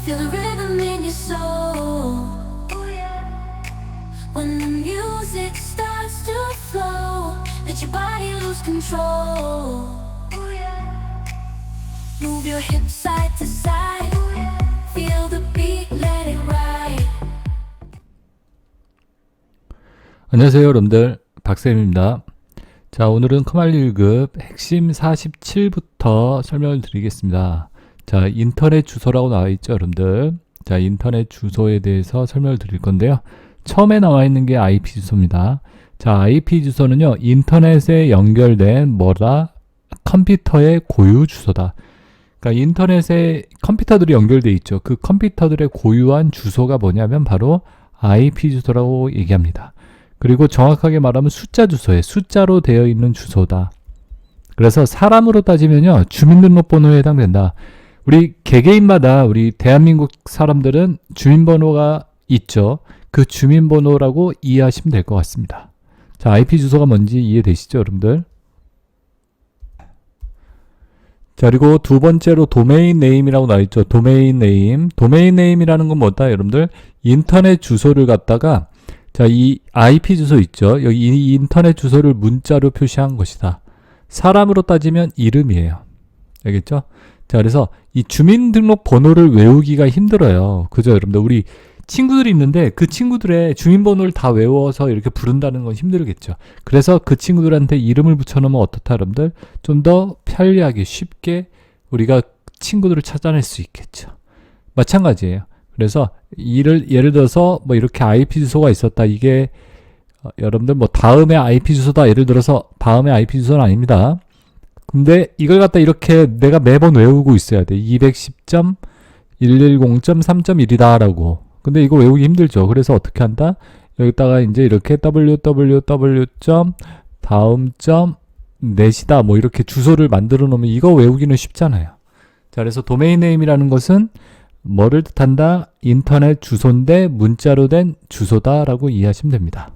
Feel the rhythm in your soul. When the music starts to flow, let your body lose control. Move your hips side to side. Feel the beat, let it ride. 안녕하세요 여러분들, 박쌤입니다. 자, 오늘은 커말리 1급 핵심 47부터 설명을 드리겠습니다. 자, 인터넷 주소라고 나와 있죠 여러분들. 자, 인터넷 주소에 대해서 설명을 드릴 건데요. 처음에 나와 있는 게 IP 주소입니다. 자, IP 주소는요, 인터넷에 연결된 컴퓨터의 고유 주소다. 그러니까 인터넷에 컴퓨터들이 연결돼 있죠. 그 컴퓨터들의 고유한 주소가 뭐냐면 바로 IP 주소라고 얘기합니다. 그리고 정확하게 말하면 숫자 주소에 숫자로 되어 있는 주소다. 그래서 사람으로 따지면요, 주민등록번호에 해당된다. 우리 개개인마다 우리 대한민국 사람들은 주민번호가 있죠. 그 주민번호라고 이해하시면 될 것 같습니다. 자, IP 주소가 뭔지 이해되시죠 여러분들? 자, 그리고 두 번째로 도메인 네임이라고 나와 있죠. 도메인 네임. 도메인 네임이라는 건 뭐다 여러분들? 인터넷 주소를 갖다가, 자, 이 IP 주소 있죠. 여기 이 인터넷 주소를 문자로 표시한 것이다. 사람으로 따지면 이름이에요. 알겠죠? 자, 그래서 이 주민등록 번호를 외우기가 힘들어요. 그죠 여러분들? 우리 친구들이 있는데 그 친구들의 주민번호를 다 외워서 이렇게 부른다는 건 힘들겠죠. 그래서 그 친구들한테 이름을 붙여놓으면 어떻다 여러분들? 좀 더 편리하게 쉽게 우리가 친구들을 찾아낼 수 있겠죠. 마찬가지예요. 그래서 예를 들어서 뭐 이렇게 IP 주소가 있었다. 이게 여러분들 뭐 다음의 IP 주소다. 예를 들어서 다음의 IP 주소는 아닙니다. 근데 이걸 갖다 이렇게 내가 매번 외우고 있어야 돼. 210.110.3.1이다 라고. 근데 이거 외우기 힘들죠. 그래서 어떻게 한다? 여기다가 이제 이렇게 www. 다음. 넷이다. 뭐 이렇게 주소를 만들어 놓으면 이거 외우기는 쉽잖아요. 자, 그래서 도메인 네임이라는 것은 뭐를 뜻한다? 인터넷 주소인데 문자로 된 주소다라고 이해하시면 됩니다.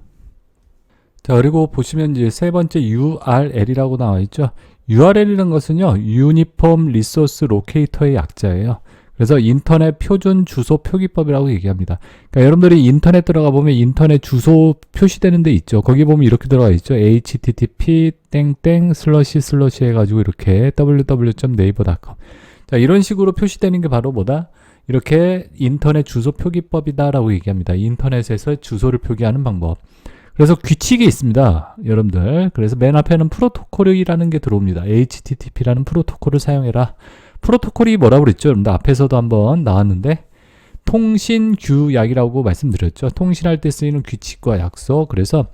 자, 그리고 보시면 이제 세 번째 URL이라고 나와 있죠. URL이라는 것은요, 유니폼 리소스 로케이터의 약자예요. 그래서 인터넷 표준 주소 표기법이라고 얘기합니다. 그러니까 여러분들이 인터넷 들어가 보면 인터넷 주소 표시되는 데 있죠. 거기 보면 이렇게 들어가 있죠. http // 해가지고 이렇게 www.naver.com. 자, 이런 식으로 표시되는 게 바로 뭐다? 이렇게 인터넷 주소 표기법이다라고 얘기합니다. 인터넷에서 주소를 표기하는 방법. 그래서 규칙이 있습니다 여러분들. 그래서 맨 앞에는 프로토콜이라는 게 들어옵니다. http라는 프로토콜을 사용해라. 프로토콜이 뭐라고 그랬죠? 여러분들 앞에서도 한번 나왔는데 통신규약이라고 말씀드렸죠. 통신할 때 쓰이는 규칙과 약속. 그래서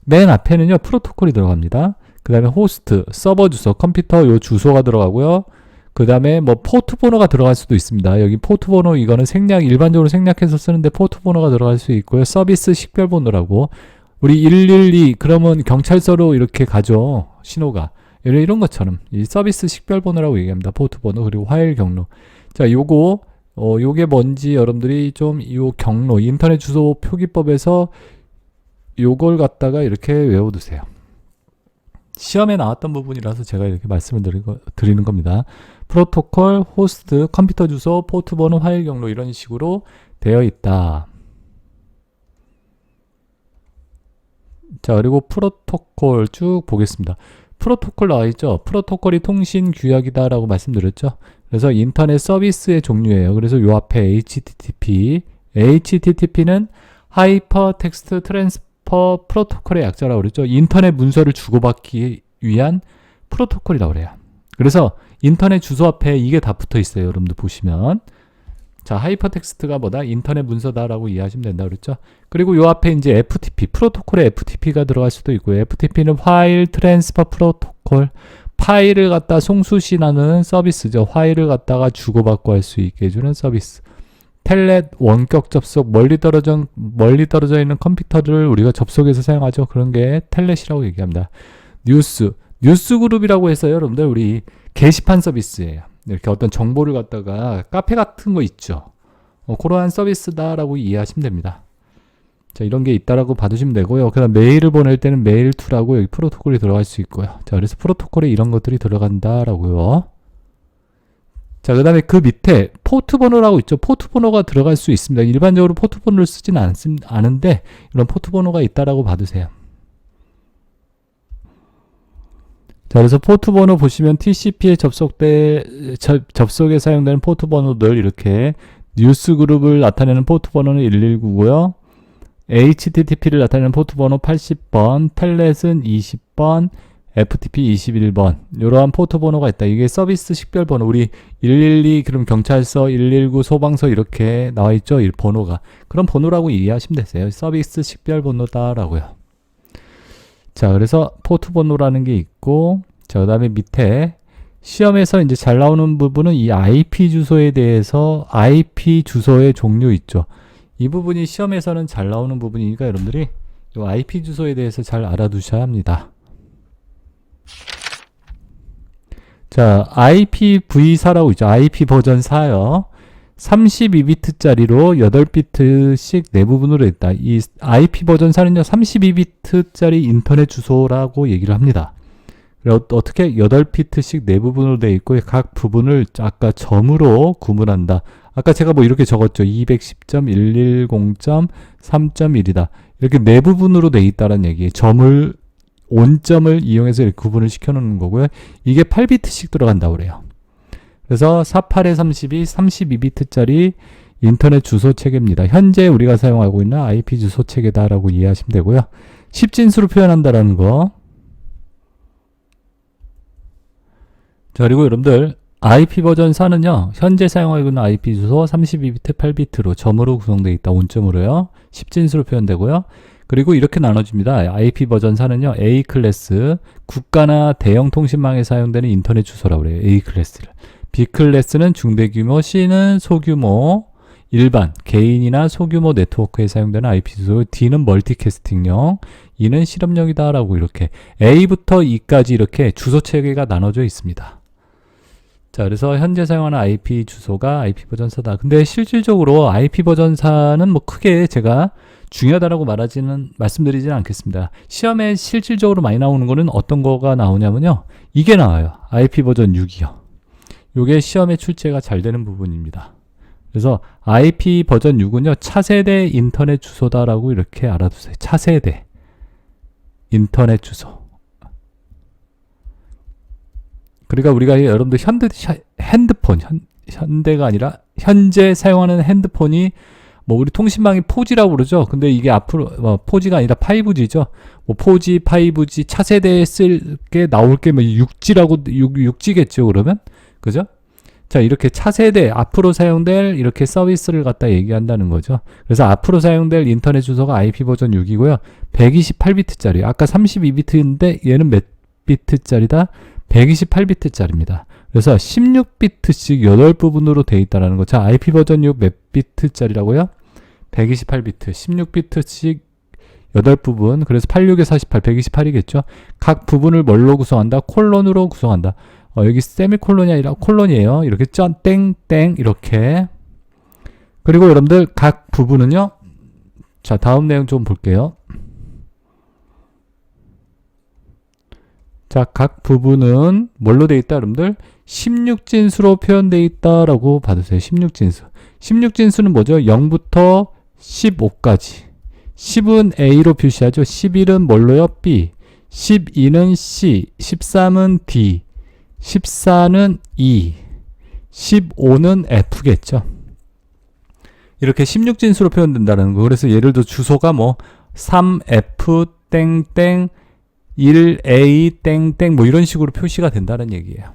맨 앞에는요 프로토콜이 들어갑니다. 그 다음에 호스트, 서버 주소, 컴퓨터 요 주소가 들어가고요. 그 다음에 뭐 포트 번호가 들어갈 수도 있습니다. 여기 포트 번호, 이거는 일반적으로 생략해서 쓰는데 포트 번호가 들어갈 수 있고요. 서비스 식별 번호라고. 우리 112 그러면 경찰서로 이렇게 가죠. 신호가. 이런 것처럼 이 서비스 식별 번호라고 얘기합니다. 포트 번호. 그리고 화일 경로. 자, 요게 뭔지 여러분들이 좀 이 경로, 인터넷 주소 표기법에서 요걸 갖다가 이렇게 외워두세요. 시험에 나왔던 부분이라서 제가 이렇게 말씀을 드리는 겁니다. 프로토콜, 호스트, 컴퓨터 주소, 포트 번호, 화일 경로 이런 식으로 되어 있다. 자, 그리고 프로토콜 쭉 보겠습니다. 프로토콜 나와 있죠. 프로토콜이 통신 규약이다 라고 말씀드렸죠. 그래서 인터넷 서비스의 종류예요. 그래서 요 앞에 HTTP는 하이퍼 텍스트 트랜스퍼 프로토콜의 약자라고 그랬죠. 인터넷 문서를 주고받기 위한 프로토콜이라고 그래요. 그래서 인터넷 주소 앞에 이게 다 붙어 있어요. 여러분들 보시면. 자, 하이퍼텍스트가 뭐다? 인터넷 문서다라고 이해하시면 된다 그랬죠. 그리고 요 앞에 이제 FTP, 프로토콜에 FTP가 들어갈 수도 있고요. FTP는 파일 트랜스퍼 프로토콜, 파일을 갖다 송수신하는 서비스죠. 파일을 갖다가 주고받고 할 수 있게 해주는 서비스. 텔넷 원격 접속, 멀리 떨어져 있는 컴퓨터를 우리가 접속해서 사용하죠. 그런 게 텔넷이라고 얘기합니다. 뉴스 그룹이라고 해서요. 여러분들 우리 게시판 서비스예요. 이렇게 어떤 정보를 갖다가 카페 같은 거 있죠. 그러한 서비스다라고 이해하시면 됩니다. 자, 이런 게 있다라고 봐두시면 되고요. 그다음 메일을 보낼 때는 메일 툴하고 여기 프로토콜이 들어갈 수 있고요. 자, 그래서 프로토콜에 이런 것들이 들어간다라고요. 자, 그 다음에 그 밑에 포트 번호라고 있죠. 포트 번호가 들어갈 수 있습니다. 일반적으로 포트 번호를 쓰진 않은데 이런 포트 번호가 있다라고 봐두세요. 자, 그래서 포트 번호 보시면 TCP에 접속에 사용되는 포트 번호들 이렇게 뉴스 그룹을 나타내는 포트 번호는 119고요. HTTP를 나타내는 포트 번호 80번, 텔넷은 20번, FTP 21번 이러한 포트 번호가 있다. 이게 서비스 식별 번호. 우리 112 그럼 경찰서, 119 소방서 이렇게 나와 있죠. 이 번호가. 그런 번호라고 이해하시면 되세요. 서비스 식별 번호다라고요. 자, 그래서 포트 번호라는 게 있고, 자, 그 다음에 밑에 시험에서 이제 잘 나오는 부분은 이 IP 주소에 대해서 IP 주소의 종류 있죠. 이 부분이 시험에서는 잘 나오는 부분이니까 여러분들이 이 IP 주소에 대해서 잘 알아두셔야 합니다. 자, IPv4라고 있죠. IP 버전 4요. 32비트짜리로 8비트씩 내부분으로 했다. 이 IP 버전 4는요, 32비트짜리 인터넷 주소라고 얘기를 합니다. 어떻게 8비트씩 내부분으로 되어 있고 각 부분을 아까 점으로 구분한다. 아까 제가 뭐 이렇게 적었죠. 210.110.3.1이다. 이렇게 내부분으로 되어 있다는 얘기예요. 온점을 이용해서 이렇게 구분을 시켜놓는 거고요. 이게 8비트씩 들어간다고 그래요. 그래서 48에 32, 32비트짜리 인터넷 주소 체계입니다. 현재 우리가 사용하고 있는 IP 주소 체계다라고 이해하시면 되고요. 10진수로 표현한다라는 거. 자, 그리고 여러분들 IP 버전 4는요. 현재 사용하고 있는 IP 주소 32비트, 8비트로 점으로 구성되어 있다. 온점으로요. 10진수로 표현되고요. 그리고 이렇게 나눠집니다. IP 버전 4는요. A 클래스, 국가나 대형 통신망에 사용되는 인터넷 주소라고 그래요. A 클래스를. B 클래스는 중대규모, C는 소규모, 일반, 개인이나 소규모 네트워크에 사용되는 IP 주소, D는 멀티캐스팅용, E는 실험용이다라고 이렇게 A부터 E까지 이렇게 주소 체계가 나눠져 있습니다. 자, 그래서 현재 사용하는 IP 주소가 IP 버전 4다. 근데 실질적으로 IP 버전 4는 뭐 크게 제가 중요하다라고 말씀드리지는 않겠습니다. 시험에 실질적으로 많이 나오는 거는 어떤 거가 나오냐면요. 이게 나와요. IP 버전 6이요. 이게 시험에 출제가 잘 되는 부분입니다. 그래서 IP 버전 6은요. 차세대 인터넷 주소다라고 이렇게 알아두세요. 차세대 인터넷 주소. 그러니까 우리가 여러분들 핸드폰, 현대가 아니라 현재 사용하는 핸드폰이 뭐 우리 통신망이 4G라고 그러죠. 근데 이게 앞으로 4G가 아니라 5G죠. 뭐 4G, 5G 차세대에 쓸 게 나올 게 뭐 6G라고 6G겠죠. 그러면 그죠? 자, 이렇게 차세대 앞으로 사용될 이렇게 서비스를 갖다 얘기한다는 거죠. 그래서 앞으로 사용될 인터넷 주소가 IP 버전 6이고요. 128비트짜리. 아까 32비트인데 얘는 몇 비트짜리다? 128비트짜리입니다. 그래서 16비트씩 8부분으로 되어 있다는 거. 자, IP 버전 6 몇 비트짜리라고요? 128비트, 16비트씩 8부분. 그래서 86에 48, 128이겠죠. 각 부분을 뭘로 구성한다? 콜론으로 구성한다. 여기 세미콜론이 아니라 콜론이에요. 이렇게 땡땡 이렇게. 그리고 여러분들 각 부분은요. 자, 다음 내용 좀 볼게요. 자, 각 부분은 뭘로 되어 있다, 여러분들? 16진수로 표현되어 있다라고 봐주세요. 16진수. 16진수는 뭐죠? 0부터 15까지. 10은 A로 표시하죠. 11은 뭘로요? B. 12는 C. 13은 D. 14는 E. 15는 F겠죠. 이렇게 16진수로 표현된다는 거. 그래서 예를 들어 주소가 뭐 3F 땡땡 1A 땡땡 뭐 이런 식으로 표시가 된다는 얘기예요.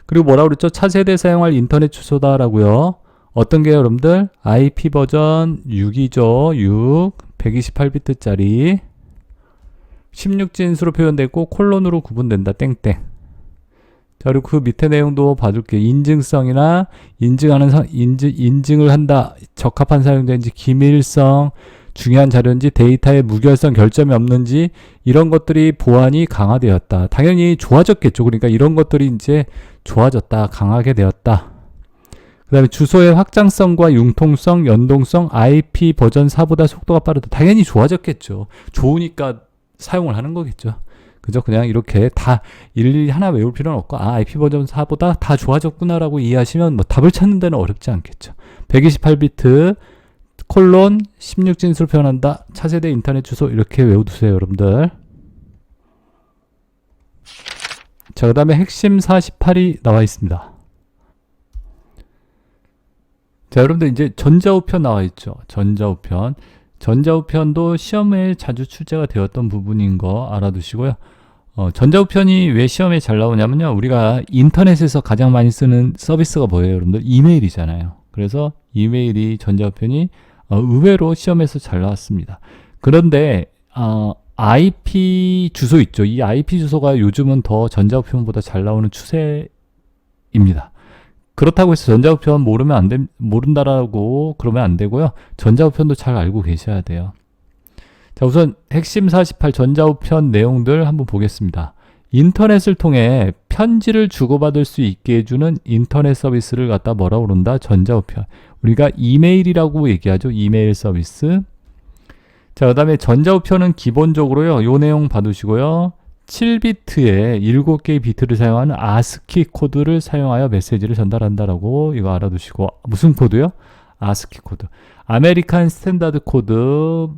그리고 뭐라고 그랬죠? 차세대 사용할 인터넷 주소다라고요. 어떤 게요, 여러분들? IP 버전 6이죠. 6. 128비트짜리. 16진수로 표현되고 콜론으로 구분된다. 땡땡. 자, 그리고 그 밑에 내용도 봐줄게요. 인증성이나 인증을 한다. 적합한 사용자인지 기밀성, 중요한 자료인지 데이터의 무결성 결점이 없는지 이런 것들이 보안이 강화되었다. 당연히 좋아졌겠죠. 그러니까 이런 것들이 이제 좋아졌다. 강하게 되었다. 그 다음에 주소의 확장성과 융통성, 연동성, IP 버전 4보다 속도가 빠르다. 당연히 좋아졌겠죠. 좋으니까 사용을 하는 거겠죠. 그죠? 그냥 이렇게 다 일일이 하나 외울 필요는 없고, IP 버전 4보다 다 좋아졌구나라고 이해하시면 뭐 답을 찾는 데는 어렵지 않겠죠. 128비트 콜론 16진수로 표현한다. 차세대 인터넷 주소 이렇게 외워두세요, 여러분들. 자, 그 다음에 핵심 48이 나와 있습니다. 자, 여러분들 이제 전자우편 나와 있죠. 전자우편. 전자우편도 시험에 자주 출제가 되었던 부분인 거 알아두시고요. 전자우편이 왜 시험에 잘 나오냐면요. 우리가 인터넷에서 가장 많이 쓰는 서비스가 뭐예요, 여러분들? 이메일이잖아요. 그래서 이메일이 전자우편이 의외로 시험에서 잘 나왔습니다. 그런데 IP 주소 있죠. 이 IP 주소가 요즘은 더 전자우편보다 잘 나오는 추세입니다. 그렇다고 해서 전자우편 모른다라고 그러면 안 되고요. 전자우편도 잘 알고 계셔야 돼요. 자, 우선 핵심 48 전자우편 내용들 한번 보겠습니다. 인터넷을 통해 편지를 주고받을 수 있게 해주는 인터넷 서비스를 갖다 뭐라고 그런다? 전자우편. 우리가 이메일이라고 얘기하죠. 이메일 서비스. 자, 그 다음에 전자우편은 기본적으로요. 요 내용 봐두시고요. 7비트에 7개의 비트를 사용하는 아스키 코드를 사용하여 메시지를 전달한다라고 이거 알아두시고, 무슨 코드요? 아스키 코드. 아메리칸 스탠다드 코드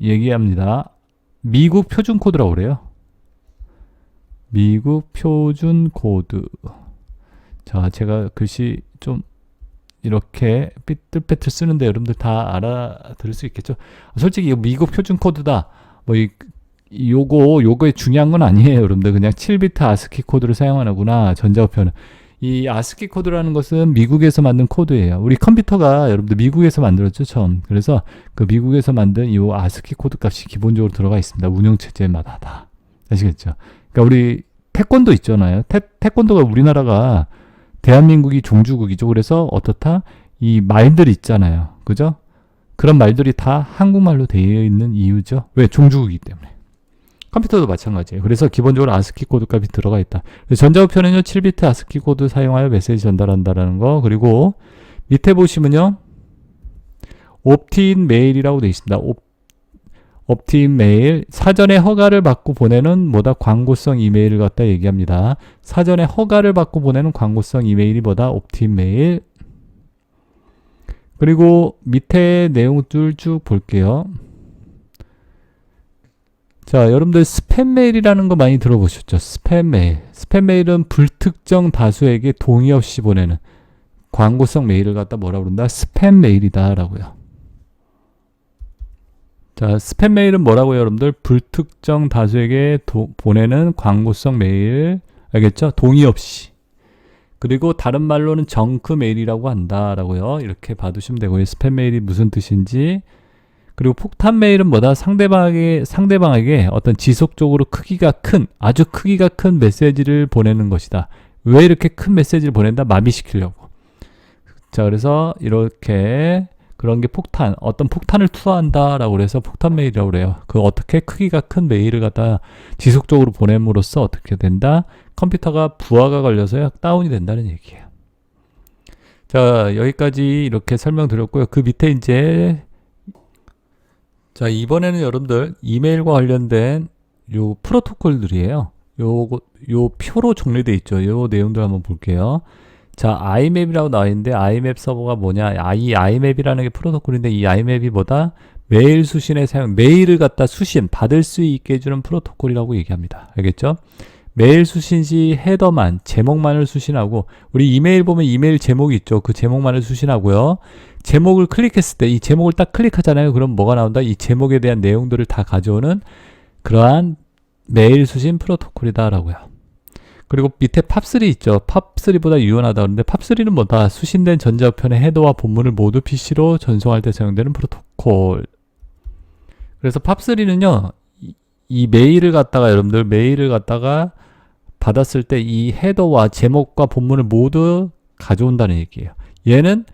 얘기합니다. 미국 표준 코드라고 그래요. 미국 표준 코드. 자, 제가 글씨 좀 이렇게 삐뚤빼뚤 쓰는데 여러분들 다 알아들을 수 있겠죠? 솔직히 이거 미국 표준 코드다. 뭐 요거에 중요한 건 아니에요, 여러분들. 그냥 7비트 아스키 코드를 사용하는구나, 전자우편은. 이 아스키 코드라는 것은 미국에서 만든 코드예요. 우리 컴퓨터가 여러분들 미국에서 만들었죠, 처음. 그래서 그 미국에서 만든 이 아스키 코드 값이 기본적으로 들어가 있습니다. 운영체제마다 다. 아시겠죠? 그러니까 우리 태권도 있잖아요. 태권도가 우리나라가 대한민국이 종주국이죠. 그래서 어떻다? 이 말들 있잖아요. 그죠? 그런 말들이 다 한국말로 되어 있는 이유죠. 왜? 종주국이기 때문에. 컴퓨터도 마찬가지예요. 그래서 기본적으로 아스키 코드 값이 들어가 있다. 전자우편은요, 7비트 아스키 코드 사용하여 메시지 전달한다라는 거. 그리고 밑에 보시면요, 옵트인 메일이라고 되어 있습니다. 옵트인 메일. 사전에 허가를 받고 보내는 뭐다? 광고성 이메일을 갖다 얘기합니다. 사전에 허가를 받고 보내는 광고성 이메일이 뭐다? 옵트인 메일. 그리고 밑에 내용들 쭉 볼게요. 자, 여러분들 스팸 메일이라는 거 많이 들어보셨죠? 스팸 메일. 스팸 메일은 불특정 다수에게 동의 없이 보내는 광고성 메일을 갖다 뭐라고 그런다? 스팸 메일이다 라고요. 자, 스팸 메일은 뭐라고요, 여러분들? 불특정 다수에게 보내는 광고성 메일. 알겠죠? 동의 없이. 그리고 다른 말로는 정크 메일이라고 한다라고요. 이렇게 봐두시면 되고요. 스팸 메일이 무슨 뜻인지. 그리고 폭탄 메일은 뭐다? 상대방에게 어떤 지속적으로 아주 크기가 큰 메시지를 보내는 것이다. 왜 이렇게 큰 메시지를 보낸다? 마비시키려고. 자, 그래서 이렇게 그런 게 어떤 폭탄을 투하한다라고 그래서 폭탄 메일이라고 그래요. 그 어떻게 크기가 큰 메일을 갖다 지속적으로 보냄으로써 어떻게 된다? 컴퓨터가 부하가 걸려서요, 다운이 된다는 얘기예요. 자, 여기까지 이렇게 설명드렸고요. 그 밑에 이제 자, 이번에는 여러분들 이메일과 관련된 요 프로토콜들이에요. 요 표로 정리되어 있죠. 요 내용들 한번 볼게요. 자, IMAP이라고 나와 있는데 IMAP 서버가 뭐냐? 이 IMAP이라는 게 프로토콜인데 이 IMAP이 뭐다? 메일 수신에 메일을 갖다 받을 수 있게 해주는 프로토콜이라고 얘기합니다. 알겠죠? 메일 수신 시 헤더만, 제목만을 수신하고, 우리 이메일 보면 이메일 제목이 있죠. 그 제목만을 수신하고요. 제목을 클릭했을 때 이 제목을 딱 클릭하잖아요. 그럼 뭐가 나온다? 이 제목에 대한 내용들을 다 가져오는 그러한 메일 수신 프로토콜이다라고요. 그리고 밑에 팝3 있죠. 팝3보다 유연하다 그러는데 팝3는 뭐다? 수신된 전자우편의 헤더와 본문을 모두 PC로 전송할 때 사용되는 프로토콜. 그래서 팝3는요, 이 메일을 갖다가 받았을 때 이 헤더와 제목과 본문을 모두 가져온다는 얘기예요. 얘는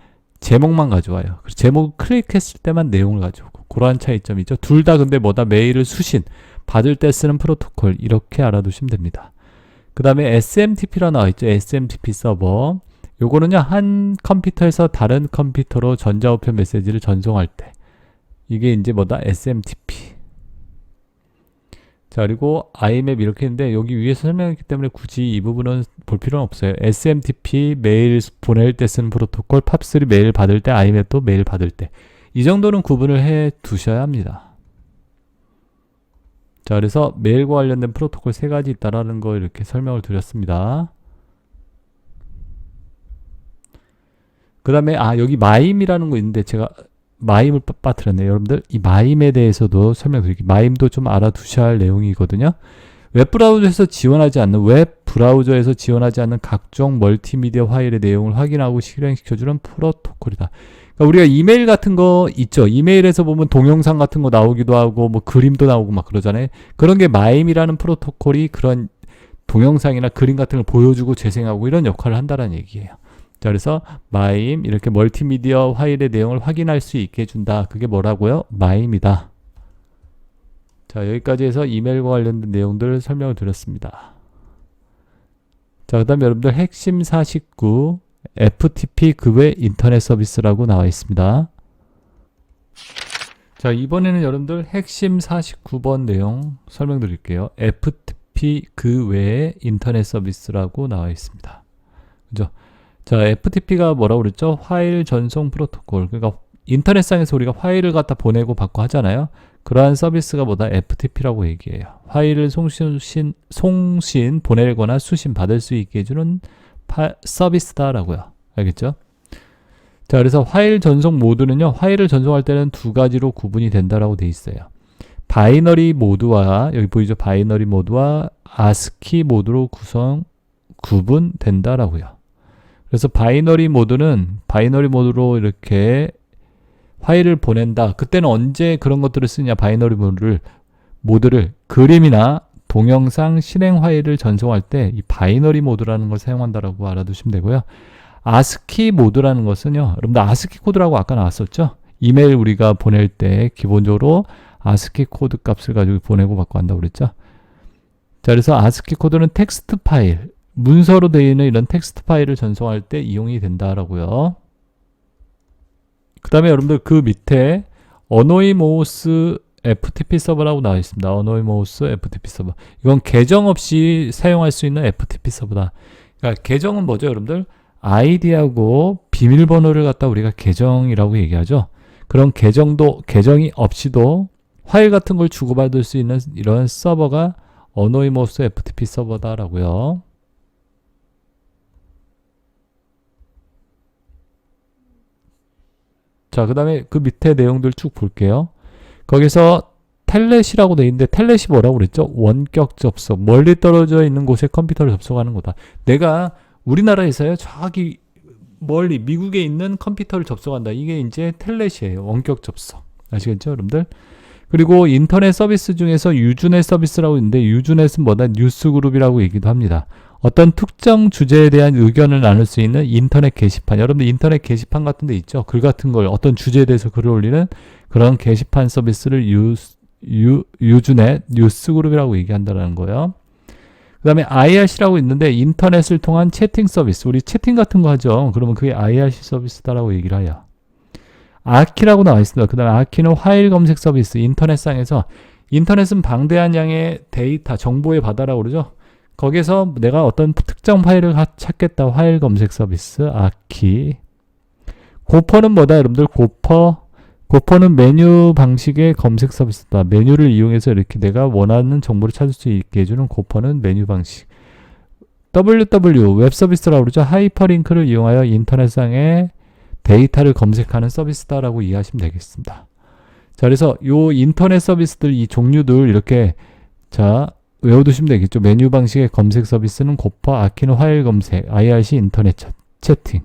제목만 가져와요. 그래서 제목을 클릭했을 때만 내용을 가져오고, 그러한 차이점이죠. 둘 다 근데 뭐다? 메일을 받을 때 쓰는 프로토콜. 이렇게 알아두시면 됩니다. 그 다음에 SMTP라 나와 있죠. SMTP 서버. 요거는요, 한 컴퓨터에서 다른 컴퓨터로 전자우편 메시지를 전송할 때, 이게 이제 뭐다? SMTP. 자, 그리고 IMAP 이렇게 했는데 여기 위에서 설명했기 때문에 굳이 이 부분은 볼 필요는 없어요. SMTP 메일 보낼 때 쓰는 프로토콜, 팝3 메일 받을 때, IMAP도 메일 받을 때. 이 정도는 구분을 해 두셔야 합니다. 자, 그래서 메일과 관련된 프로토콜 3가지 있다라는 거 이렇게 설명을 드렸습니다. 그 다음에 여기 마임이라는 거 있는데 제가 마임을 빠뜨렸네요. 여러분들 이 마임에 대해서도 설명드릴게요. 마임도 좀 알아두셔야 할 내용이거든요. 웹브라우저에서 지원하지 않는 각종 멀티미디어 파일의 내용을 확인하고 실행시켜주는 프로토콜이다. 그러니까 우리가 이메일 같은 거 있죠. 이메일에서 보면 동영상 같은 거 나오기도 하고 뭐 그림도 나오고 막 그러잖아요. 그런 게 마임이라는 프로토콜이 그런 동영상이나 그림 같은 걸 보여주고 재생하고 이런 역할을 한다는 얘기예요. 자, 그래서 마임 이렇게 멀티미디어 파일의 내용을 확인할 수 있게 해준다. 그게 뭐라고요? 마임이다. 자, 여기까지 해서 이메일과 관련된 내용들을 설명을 드렸습니다. 자, 그 다음에 여러분들 핵심 49 FTP 그 외 인터넷 서비스라고 나와 있습니다. 자, 이번에는 여러분들 핵심 49번 내용 설명드릴게요. FTP 그 외의 인터넷 서비스라고 나와 있습니다. 그죠? 자, FTP가 뭐라고 그랬죠? 파일 전송 프로토콜. 그러니까 인터넷상에서 우리가 파일을 갖다 보내고 받고 하잖아요. 그러한 서비스가 뭐다? FTP라고 얘기해요. 파일을 송신 보내거나 수신 받을 수 있게 해주는 서비스다라고요. 알겠죠? 자, 그래서 파일 전송 모드는요, 파일을 전송할 때는 2가지로 구분이 된다라고 돼 있어요. 바이너리 모드와, 여기 보이죠? 바이너리 모드와 ASCII 모드로 구분된다라고요. 그래서 바이너리 모드로 이렇게 파일을 보낸다. 그때는 언제 그런 것들을 쓰냐? 바이너리 모드를 그림이나 동영상 실행 파일을 전송할 때 이 바이너리 모드라는 걸 사용한다라고 알아두시면 되고요. ASCII 모드라는 것은요, 여러분들 ASCII 코드라고 아까 나왔었죠? 이메일 우리가 보낼 때 기본적으로 ASCII 코드 값을 가지고 보내고 받고 한다고 그랬죠? 자, 그래서 ASCII 코드는 텍스트 파일, 문서로 되어 있는 이런 텍스트 파일을 전송할 때 이용이 된다라고요. 그 다음에 여러분들 그 밑에 어노이모스 FTP 서버라고 나와 있습니다. 어노이모스 FTP 서버. 이건 계정 없이 사용할 수 있는 FTP 서버다. 그러니까 계정은 뭐죠, 여러분들? 아이디하고 비밀번호를 갖다 우리가 계정이라고 얘기하죠. 그런 계정이 없이도 파일 같은 걸 주고받을 수 있는 이런 서버가 어노이모스 FTP 서버다라고요. 자, 그 다음에 그 밑에 내용들 쭉 볼게요. 거기서 텔넷이라고 돼 있는데 텔넷이 뭐라고 그랬죠? 원격 접속. 멀리 떨어져 있는 곳에 컴퓨터를 접속하는 거다. 내가 우리나라에서요, 저기 멀리 미국에 있는 컴퓨터를 접속한다. 이게 이제 텔넷이에요. 원격 접속. 아시겠죠, 여러분들? 그리고 인터넷 서비스 중에서 유즈넷 서비스라고 있는데 유즈넷은 뭐다? 뉴스그룹이라고 얘기도 합니다. 어떤 특정 주제에 대한 의견을 나눌 수 있는 인터넷 게시판. 여러분들 인터넷 게시판 같은 데 있죠? 글 같은 걸 어떤 주제에 대해서 글을 올리는 그런 게시판 서비스를 유즈넷, 뉴스그룹이라고 얘기한다는 거예요. 그 다음에 IRC라고 있는데 인터넷을 통한 채팅 서비스. 우리 채팅 같은 거 하죠? 그러면 그게 IRC 서비스다라고 얘기를 해요. 아키라고 나와 있습니다. 그 다음에 아키는 파일 검색 서비스. 인터넷은 방대한 양의 데이터, 정보의 바다라고 그러죠? 거기서 내가 어떤 특정 파일을 찾겠다. 파일 검색 서비스, 아키. 고퍼는 뭐다, 여러분들? 고퍼는 메뉴 방식의 검색 서비스다. 메뉴를 이용해서 이렇게 내가 원하는 정보를 찾을 수 있게 해주는 고퍼는 메뉴 방식. WW, 웹 서비스라고 그러죠. 하이퍼링크를 이용하여 인터넷상의 데이터를 검색하는 서비스다라고 이해하시면 되겠습니다. 자, 그래서 요 인터넷 서비스들, 이 종류들 이렇게, 자, 외워두시면 되겠죠. 메뉴 방식의 검색 서비스는 고퍼, 아키는 파일 검색, IRC 인터넷 채팅.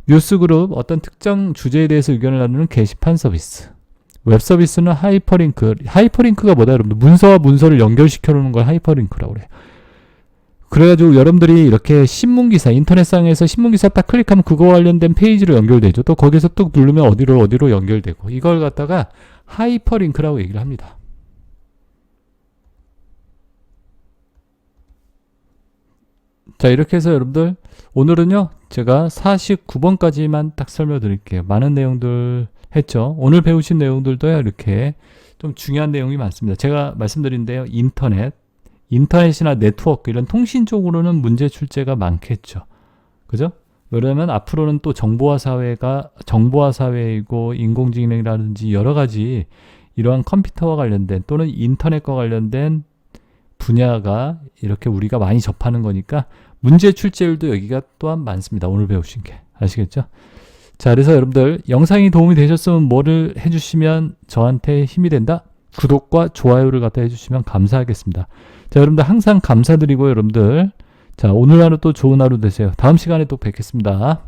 뉴스그룹, 어떤 특정 주제에 대해서 의견을 나누는 게시판 서비스. 웹 서비스는 하이퍼링크. 하이퍼링크가 뭐다, 여러분들? 문서와 문서를 연결시켜 놓는 걸 하이퍼링크라고 그래요. 그래가지고 여러분들이 이렇게 신문기사, 인터넷상에서 신문기사 딱 클릭하면 그거 관련된 페이지로 연결되죠. 또 거기서 뚝 누르면 어디로 연결되고. 이걸 갖다가 하이퍼링크라고 얘기를 합니다. 자, 이렇게 해서 여러분들 오늘은요, 제가 49번까지만 딱 설명드릴게요. 많은 내용들 했죠. 오늘 배우신 내용들도요, 이렇게 좀 중요한 내용이 많습니다. 제가 말씀드린데요. 인터넷이나 네트워크 이런 통신 쪽으로는 문제 출제가 많겠죠. 그죠? 그러면 앞으로는 또 정보화 사회이고 인공지능이라든지 여러 가지 이러한 컴퓨터와 관련된 또는 인터넷과 관련된 분야가 이렇게 우리가 많이 접하는 거니까 문제 출제율도 여기가 또한 많습니다. 오늘 배우신 게. 아시겠죠? 자, 그래서 여러분들 영상이 도움이 되셨으면 뭐를 해주시면 저한테 힘이 된다? 구독과 좋아요를 갖다 해주시면 감사하겠습니다. 자, 여러분들 항상 감사드리고 여러분들 자, 오늘 하루 또 좋은 하루 되세요. 다음 시간에 또 뵙겠습니다.